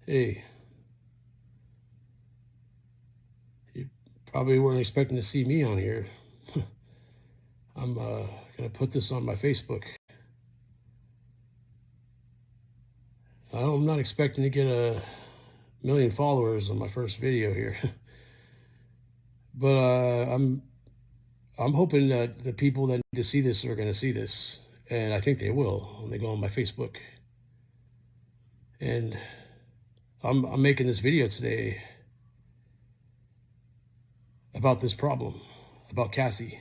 Hey, you probably weren't expecting to see me on here. I'm gonna put this on my Facebook. I'm not expecting to get a million followers on my first video here, but I'm hoping that the people that need to see this are gonna see this, and I think they will when they go on my Facebook. And I'm making this video today about this problem, about Cassie.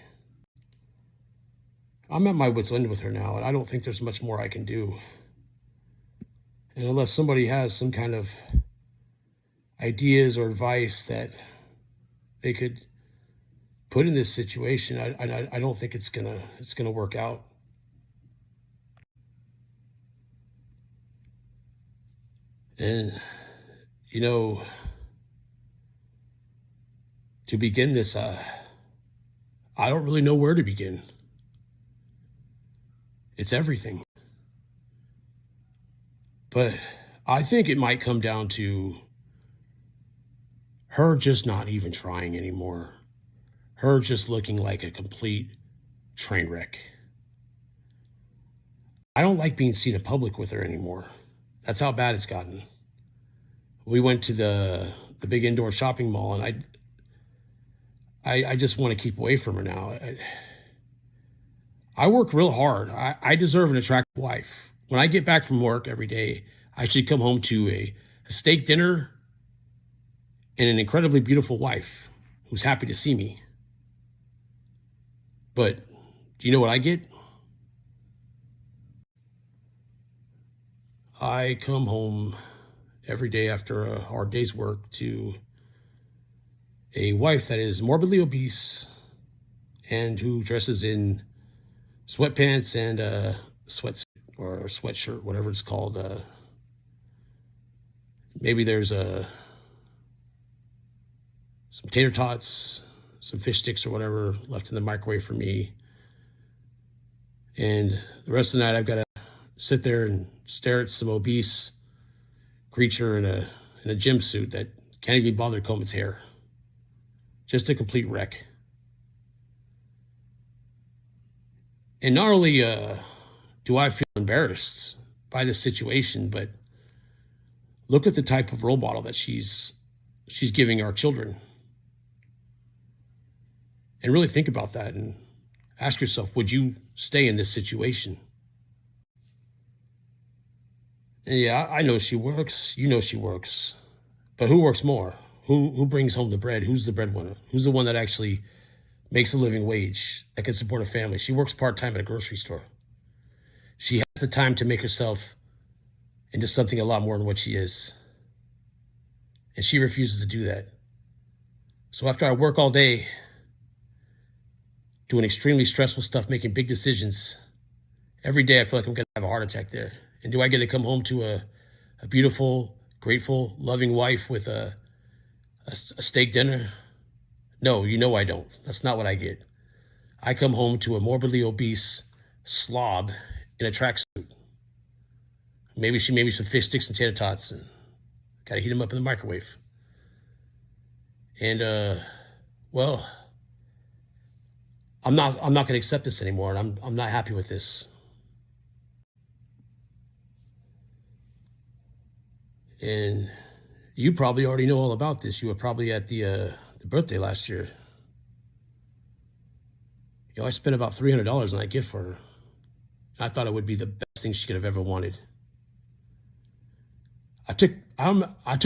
I'm at my wit's end with her now, and I don't think there's much more I can do. And unless somebody has some kind of ideas or advice that they could put in this situation, I don't think it's gonna work out. And you know, to begin this, I don't really know where to begin. It's everything. But I think it might come down to her just not even trying anymore. Her just looking like a complete train wreck. I don't like being seen in public with her anymore. That's how bad it's gotten. We went to the big indoor shopping mall, and I just want to keep away from her now. I work real hard. I deserve an attractive wife. When I get back from work every day, I should come home to a steak dinner and an incredibly beautiful wife who's happy to see me. But do you know what I get? I come home every day after a hard day's work to a wife that is morbidly obese and who dresses in sweatpants and a sweatsuit or a sweatshirt, whatever it's called. Maybe there's some tater tots, some fish sticks or whatever left in the microwave for me. And the rest of the night I've got to sit there and stare at some obese creature in a gym suit that can't even bother to comb its hair. Just a complete wreck. And not only do I feel embarrassed by this situation, but look at the type of role model that she's giving our children. And really think about that and ask yourself, would you stay in this situation? And yeah, I know she works. You know she works. But who works more? Who brings home the bread? Who's the breadwinner? Who's the one that actually makes a living wage that can support a family? She works part-time at a grocery store. She has the time to make herself into something a lot more than what she is. And she refuses to do that. So after I work all day, doing extremely stressful stuff, making big decisions, every day I feel like I'm going to have a heart attack there. And do I get to come home to a beautiful, grateful, loving wife with a steak dinner? No, you know I don't. That's not what I get. I come home to a morbidly obese slob in a tracksuit. Maybe she made me some fish sticks and tater tots, and gotta heat them up in the microwave. And well, I'm not gonna accept this anymore, and I'm not happy with this. And you probably already know all about this. You were probably at the birthday last year. You know, I spent about $300 on that gift for her. I thought it would be the best thing she could have ever wanted. I took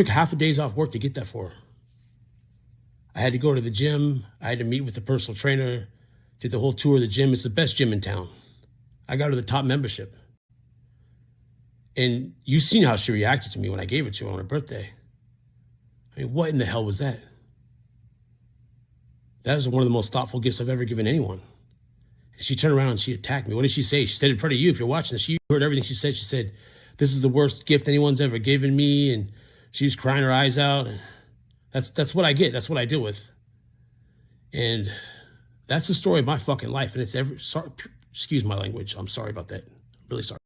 half a day's off work to get that for her. I had to go to the gym. I had to meet with the personal trainer, did the whole tour of the gym. It's the best gym in town. I got her the top membership. And you've seen how she reacted to me when I gave it to her on her birthday. I mean, what in the hell was that? That was one of the most thoughtful gifts I've ever given anyone. And she turned around and she attacked me. What did she say? She said in front of you, if you're watching this, she heard everything she said. She said, this is the worst gift anyone's ever given me. And she was crying her eyes out. That's what I get. That's what I deal with. And that's the story of my fucking life. And it's excuse my language. I'm sorry about that. I'm really sorry.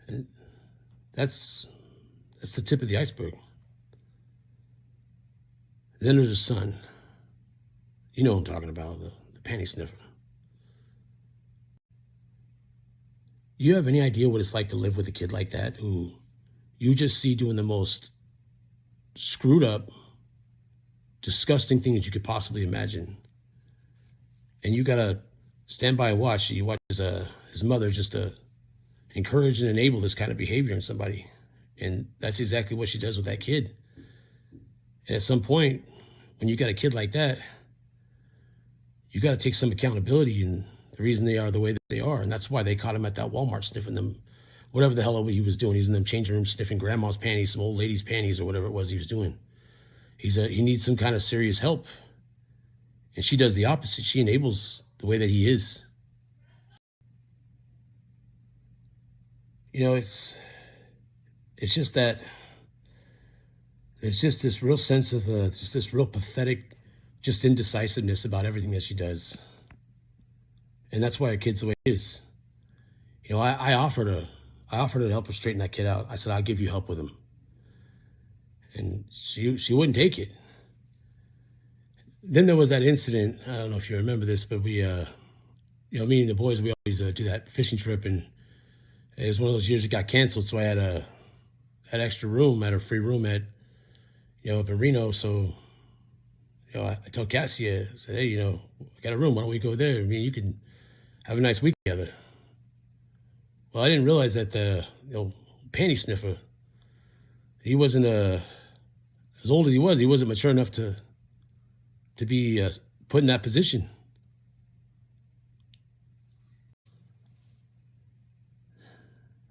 And That's the tip of the iceberg. Then there's her son. You know what I'm talking about, the panty sniffer. You have any idea what it's like to live with a kid like that who you just see doing the most screwed up, disgusting things you could possibly imagine? And you got to stand by and watch. You watch his mother just encourage and enable this kind of behavior in somebody. And that's exactly what she does with that kid. And at some point, when you got a kid like that, you got to take some accountability and the reason they are the way that they are. And that's why they caught him at that Walmart sniffing them, whatever the hell he was doing. He's in them changing rooms sniffing grandma's panties, some old lady's panties, or whatever it was he was doing. He needs some kind of serious help. And she does the opposite. She enables the way that he is. You know, it's just that it's just this real sense of just this real pathetic, just indecisiveness about everything that she does. And that's why her kid's the way it is. You know, I offered her to help her straighten that kid out. I said, I'll give you help with him. And she wouldn't take it. Then there was that incident. I don't know if you remember this, but we, me and the boys, we always do that fishing trip. And it was one of those years it got canceled. So I had had extra room, had a free room at, up in Reno. So, I told Cassie, I said, hey, I got a room. Why don't we go there? I mean, you can have a nice week together. Well, I didn't realize that the panty sniffer, he wasn't as old as he wasn't mature enough to be put in that position.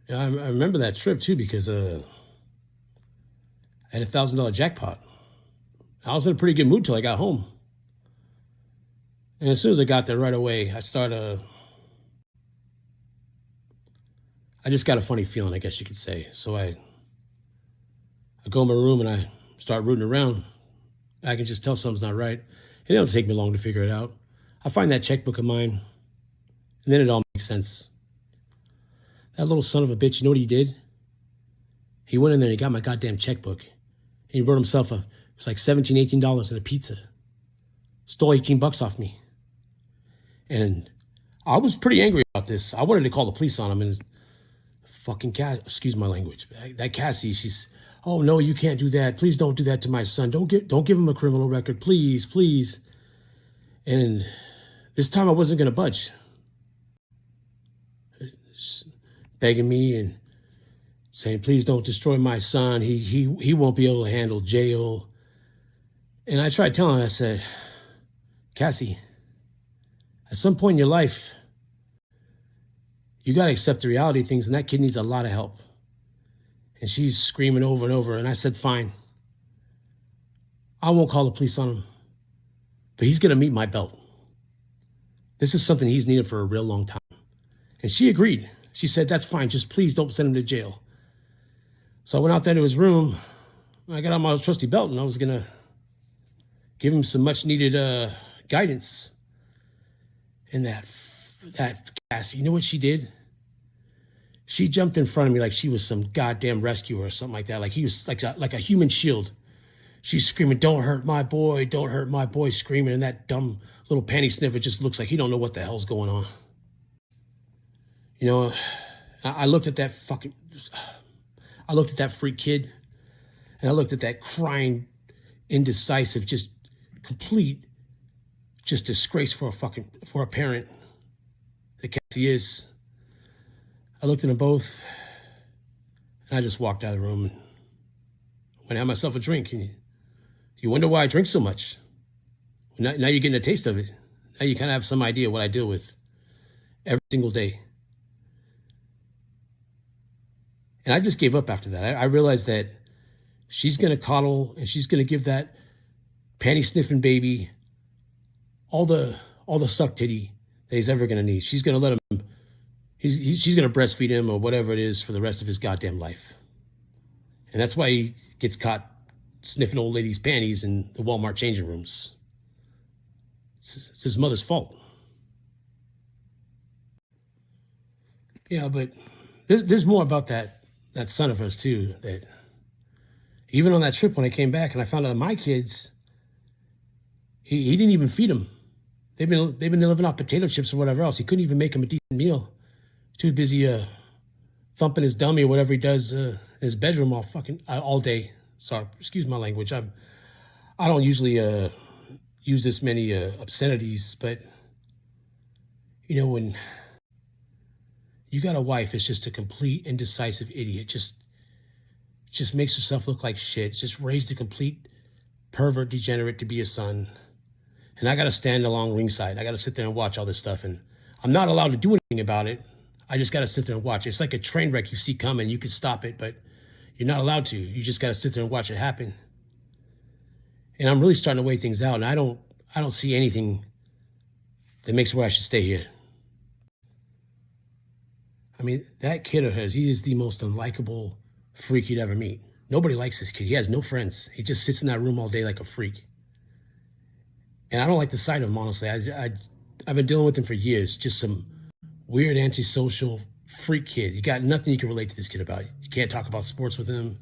I remember that trip too because I had $1,000 jackpot. I was in a pretty good mood till I got home. And as soon as I got there right away, I just got a funny feeling, I guess you could say. So I go in my room and I start rooting around. I can just tell something's not right. It don't take me long to figure it out. I find that checkbook of mine, and then it all makes sense. That little son of a bitch, you know what he did? He went in there and he got my goddamn checkbook. And he wrote himself it was like $17, $18 and a pizza. Stole $18 off me. And I was pretty angry about this. I wanted to call the police on him, and fucking excuse my language. That Cassie, she's, oh no, you can't do that. Please don't do that to my son. Don't give him a criminal record, please, please. And this time I wasn't gonna budge. Begging me and saying, please don't destroy my son. He won't be able to handle jail. And I tried telling her, I said, Cassie, at some point in your life, you got to accept the reality of things, and that kid needs a lot of help. And she's screaming over and over. And I said, fine. I won't call the police on him, but he's going to meet my belt. This is something he's needed for a real long time. And she agreed. She said, that's fine. Just please don't send him to jail. So I went out there to his room. I got on my trusty belt, and I was going to give him some much needed guidance. And that Cassie, you know what she did? She jumped in front of me like she was some goddamn rescuer or something like that. Like he was like a human shield. She's screaming, don't hurt my boy, don't hurt my boy, screaming. And that dumb little panty sniffer just looks like he don't know what the hell's going on. I looked at that freak kid, and I looked at that crying, indecisive, just complete, just disgrace for a parent that Cassie is. I looked at them both, and I just walked out of the room and went and had myself a drink. And you wonder why I drink so much. Now you're getting a taste of it. Now you kind of have some idea what I deal with every single day. And I just gave up after that. I realized that she's going to coddle and she's going to give that panty sniffing baby all the suck titty that he's ever going to need. She's going to let him, she's going to breastfeed him or whatever it is for the rest of his goddamn life. And that's why he gets caught sniffing old ladies' panties in the Walmart changing rooms. It's his mother's fault. Yeah, but there's more about that that son of hers too, that even on that trip when I came back and I found out my kids, he didn't even feed them. They've been living off potato chips or whatever else. He couldn't even make them a decent meal. Too busy thumping his dummy or whatever he does in his bedroom all day. Sorry, excuse my language. I don't usually use this many obscenities, but when you got a wife that's just a complete indecisive idiot, just makes herself look like shit, just raised a complete pervert degenerate to be a son. And I got to stand along ringside. I got to sit there and watch all this stuff. And I'm not allowed to do anything about it. I just got to sit there and watch. It's like a train wreck you see coming. You can stop it, but you're not allowed to. You just got to sit there and watch it happen. And I'm really starting to weigh things out. And I don't see anything that makes it where I should stay here. I mean, that kid of hers, he is the most unlikable freak you'd ever meet. Nobody likes this kid. He has no friends. He just sits in that room all day like a freak. And I don't like the sight of him, honestly. I've been dealing with him for years. Just some weird, antisocial freak kid. You got nothing you can relate to this kid about. You can't talk about sports with him.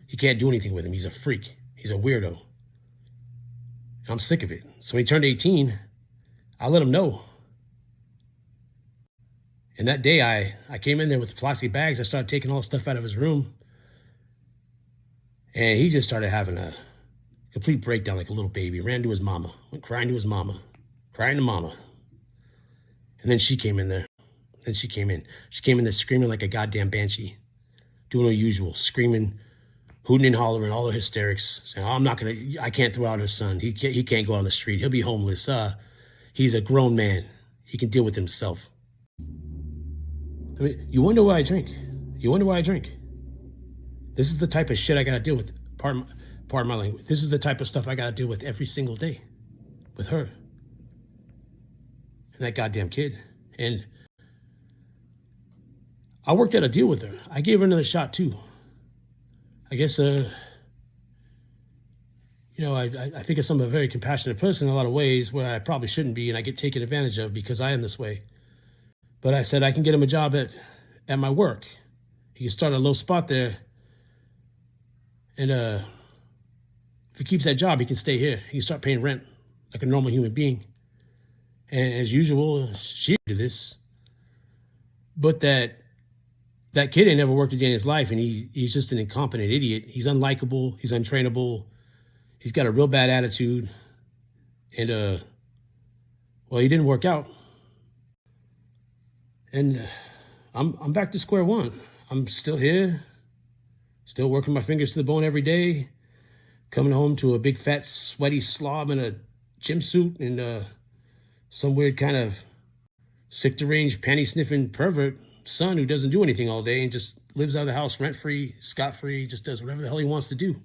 You can't do anything with him. He's a freak. He's a weirdo. And I'm sick of it. So when he turned 18, I let him know. And that day, I came in there with plastic bags. I started taking all the stuff out of his room. And he just started having a complete breakdown like a little baby. Ran to his mama. Went crying to his mama. Crying to mama. And then she came in there. Then she came in. She came in there screaming like a goddamn banshee. Doing her usual. Screaming, hooting and hollering, all her hysterics. Saying, oh, I can't throw out her son. He can't go on the street. He'll be homeless. He's a grown man. He can deal with himself. I mean, you wonder why I drink. You wonder why I drink. This is the type of shit I got to deal with. Pardon my language. This is the type of stuff I got to deal with every single day. With her. And that goddamn kid. And I worked out a deal with her. I gave her another shot too. I guess, I think I'm a very compassionate person in a lot of ways where I probably shouldn't be, and I get taken advantage of because I am this way. But I said I can get him a job at my work. He can start a low spot there. And if he keeps that job, he can stay here. He can start paying rent like a normal human being. And as usual, she did this. But that kid ain't never worked a day in his life, and he's just an incompetent idiot. He's unlikable. He's untrainable. He's got a real bad attitude. And, he didn't work out. And I'm back to square one. I'm still here, still working my fingers to the bone every day, coming home to a big fat sweaty slob in a gym suit and some weird kind of sick deranged panty sniffing pervert son who doesn't do anything all day and just lives out of the house rent free, scot free, just does whatever the hell he wants to do.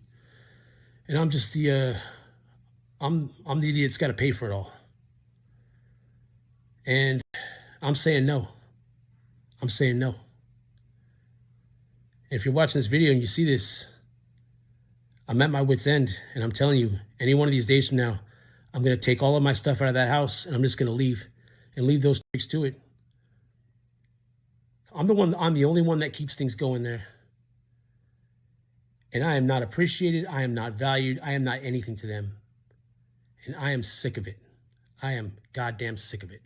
And I'm just I'm the idiot that's got to pay for it all. And I'm saying no. I'm saying no. If you're watching this video and you see this, I'm at my wit's end, and I'm telling you, any one of these days from now, I'm going to take all of my stuff out of that house, and I'm just going to leave those tricks to it. I'm the only one that keeps things going there. And I am not appreciated. I am not valued. I am not anything to them. And I am sick of it. I am goddamn sick of it.